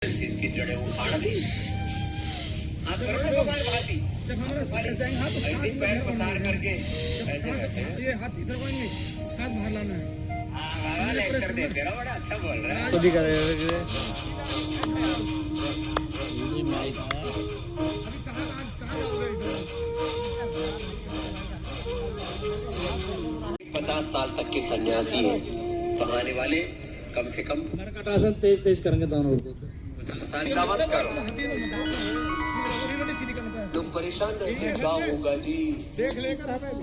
की जड़ें उखाड़ दी। आप करो ना भाती जब हमारा ऐसे पैर पसार करके ऐसे रहते हैं। ये हाथ इधर कोएंगे, सांस बाहर लाना है। हाँ लेक्चर देते रहो, बड़ा अच्छा बोल रहा है। खुद ही करे अभी कहाँ जाओगे? 50 साल तक के सन्यासी हैं, तो आने वाले कम से कम आसन तेज तेज करेंगे दोनों। 50 साल का मत करो। तुम परेशान रहते क्या होगा जी, देख लेकर हमें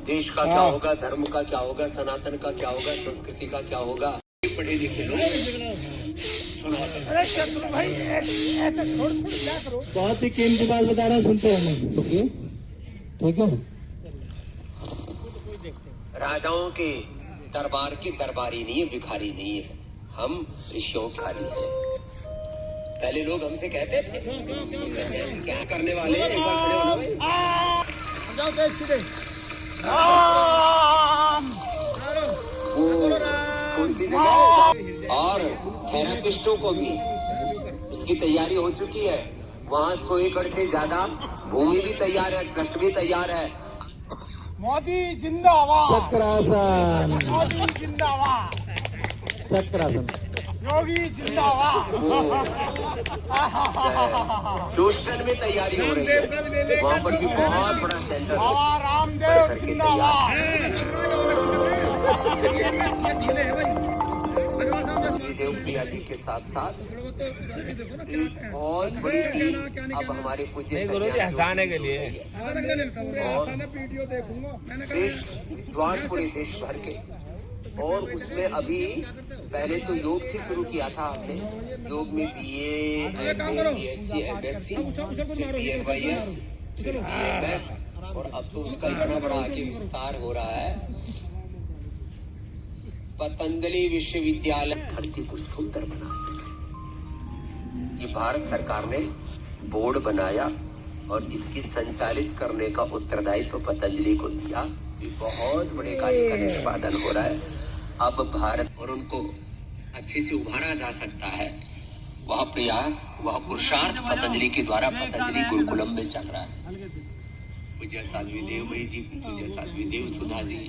देश का क्या होगा, धर्म का क्या होगा, सनातन का क्या होगा, संस्कृति का क्या होगा। पढ़े लिखे लोग भाई ऐसा छोड़ क्या करो। बहुत ही कीमती बात बता रहा, सुनते हैं हम। ओके ठीक है। राजाओं के दरबार की दरबारी नहीं है, भिखारी नहीं है, हम ऋषियों के खाली हैं। पहले लोग हमसे कहते थे क्या करने वाले हैं, एक बार खड़े होना भाई। जाओ तेज सीधे। वो कुर्सी दिखाए। और थेरेपिस्टों को भी इसकी तैयारी हो चुकी है। वहाँ 100 एकड़ से ज्यादा भूमि भी तैयार है, ट्रस्ट भी तैयार है। मोदी जिंदाबाद, चक्रासन, मोदी जिंदाबाद, चक्रासन, योगी जिंदाबाद। ह्यूस्टन में तैयारी हो रही है, वहाँ पर भी बहुत बड़ा सेंटर है। रामदेव जिंदाबाद। देव प्रिया जी के साथ साथ बहुत बड़ी टीम अब हमारे पूज्य हंसाने के लिए श्रेष्ठ विद्वान पूरे देश भर के। और उसमें अभी पहले तो योग से शुरू किया था हमने, योग में BA, MA, BSc, MSc, BMYS, BMS, और अब तो उसका इतना बड़ा आगे विस्तार हो रहा है। पतंजलि विश्वविद्यालय धरती को सुंदर बना सके, ये भारत सरकार ने बोर्ड बनाया और इसकी संचालित करने का उत्तरदायित्व पतंजलि को दिया। ये बहुत बड़े कार्य का निष्पादन हो रहा है। अब भारत और उनको अच्छे से उभारा जा सकता है, वह प्रयास, वह पुरुषार्थ पतंजलि के द्वारा पतंजलि गुरुकुलम में चल रहा है। पूज्य साध्वी देवमयी जी, पूज्य साध्वी देव सुधा जी,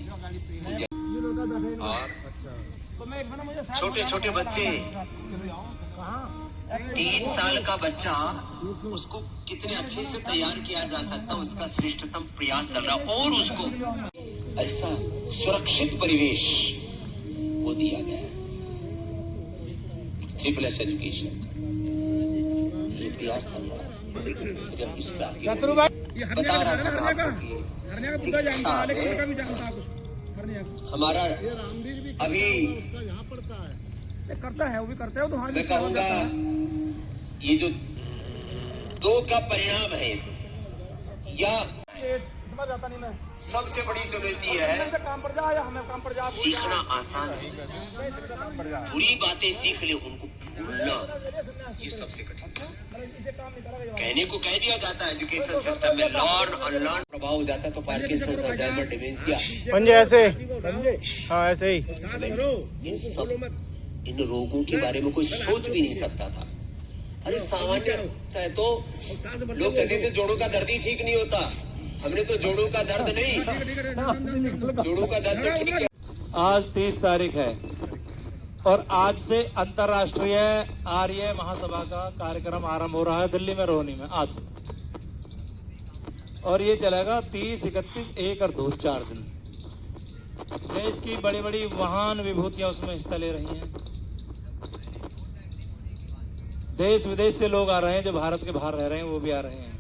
और छोटे छोटे बच्चे, 3 साल का बच्चा, उसको कितने अच्छे से तैयार किया जा सकता है, उसका श्रेष्ठतम प्रयास चल रहा, और उसको ऐसा सुरक्षित परिवेश वो दिया गया है। ट्रिपल एस एजुकेशन ये प्रयास चल रहा है। जब इस पे बता रहा था हमारा अभी करता है, वो भी करता है, तो हाँ मैं कहूँगा ये जो 2 का परिणाम है, या समझ आता नहीं मैं। सबसे बड़ी चुनौती है। काम पर जा या हमें काम पर जा, सीखना आसान है, बुरी बातें सीख ले, उनको भूलना ये सबसे कठिन है। कहने को कह दिया जाता है एजुकेशन सिस्टम में लर्न अनलर्न प्रभाव हो जाता है, तो पार्किंसन, अल्जाइमर, डिमेंशिया, पंजे ऐसे, हाँ ऐसे ही। ये सब इन रोगों के बारे में कोई सोच भी नहीं सकता था। अरे सामान्य है तो लोग कहते थे जोड़ों का दर्द ही ठीक नहीं होता। हमने तो जोड़ों का दर्द नहीं, जोड़ों का दर्द ठीक है। आज 30 तारीख है और आज से अंतर्राष्ट्रीय आर्य महासभा का कार्यक्रम आरंभ हो रहा है दिल्ली में, रोहनी में, आज से। और ये चलेगा 30, 31, 1 और 2, 4 दिन। देश की बड़ी बड़ी महान विभूतियां उसमें हिस्सा ले रही हैं। देश विदेश से लोग आ रहे हैं, जो भारत के बाहर रह रहे हैं वो भी आ रहे हैं।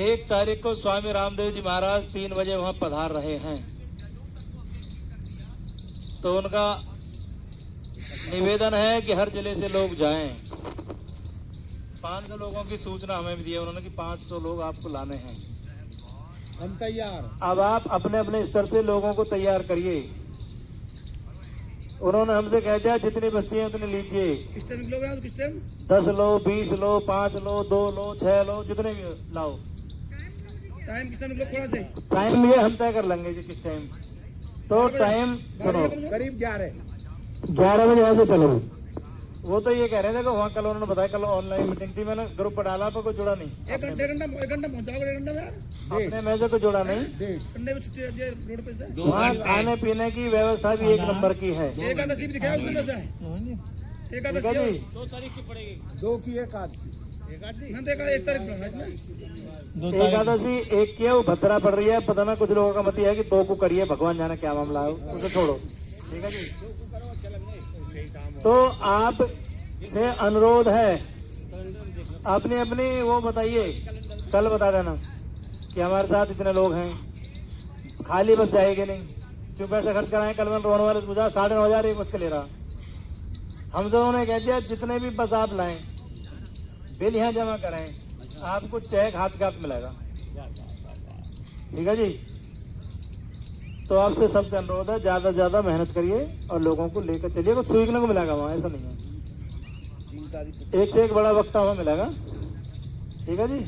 1 तारीख को स्वामी रामदेव जी महाराज 3 बजे वहां पधार रहे हैं, तो उनका निवेदन है कि हर जिले से लोग जाएं। 500 लोगों की सूचना हमें भी दी है उन्होंने कि 500 लोग आपको लाने हैं। हम तैयार। अब आप अपने अपने स्तर से लोगों को तैयार करिए। उन्होंने हमसे कह दिया जितनी बस्ती है उतनी लीजिए। किस टाइम लोग हैं, किस टाइम? 10 लो, 20 लो, 5 लो, 2 लो, 6 लो, जितने भी लाओ। टाइम किस टाइम लोग थोड़ा से? टाइम ये हम तय कर लेंगे जी किस टाइम। तो टाइम सुनो, करीब 11 11 बजे यहाँ से चलो। वो तो ये कह रहे थे कि वहाँ कल उन्होंने बताया, कल ऑनलाइन मीटिंग थी, मैंने ग्रुप पर डाला पर कोई जुड़ा नहीं। एक घंटा पहुंचाओगे, 1 घंटा में यार। अपने में से कोई जुड़ा नहीं। संडे में छुट्टी रहती है रोड पे से। वहाँ खाने पीने की व्यवस्था भी एक नंबर की है। एकादशी भी दिखाया उसमें से। ठीक है एकादशी जी। 2 तारीख की पड़ेगी। 2 की एकादशी। ना देखा 1 तारीख पड़ा इसमें। एकादशी 1 की है, वो भद्रा पड़ रही है, पता ना कुछ लोगों का मत है कि 2 को करिए, भगवान जाने क्या मामला है, उसे छोड़ो। ठीक है जी। तो आप से अनुरोध है, अपनी अपनी वो बताइए, कल बता देना कि हमारे साथ इतने लोग हैं, खाली बस जाएगी नहीं, क्यों पैसे खर्च कराएं। कल मैंने रोने वाले से पूछा, 9,500 एक बस के ले रहा। हम सब ने कह दिया जितने भी बस आप लाएं बिल यहाँ जमा कराएं, आपको चेक हाथ के हाथ मिलेगा। ठीक है जी। तो आपसे सबसे अनुरोध है, ज्यादा से ज्यादा मेहनत करिए और लोगों को लेकर चलिए, कुछ सीखने को मिलेगा वहाँ, ऐसा नहीं है। एक से एक बड़ा वक्ता वहाँ मिलेगा। ठीक है जी।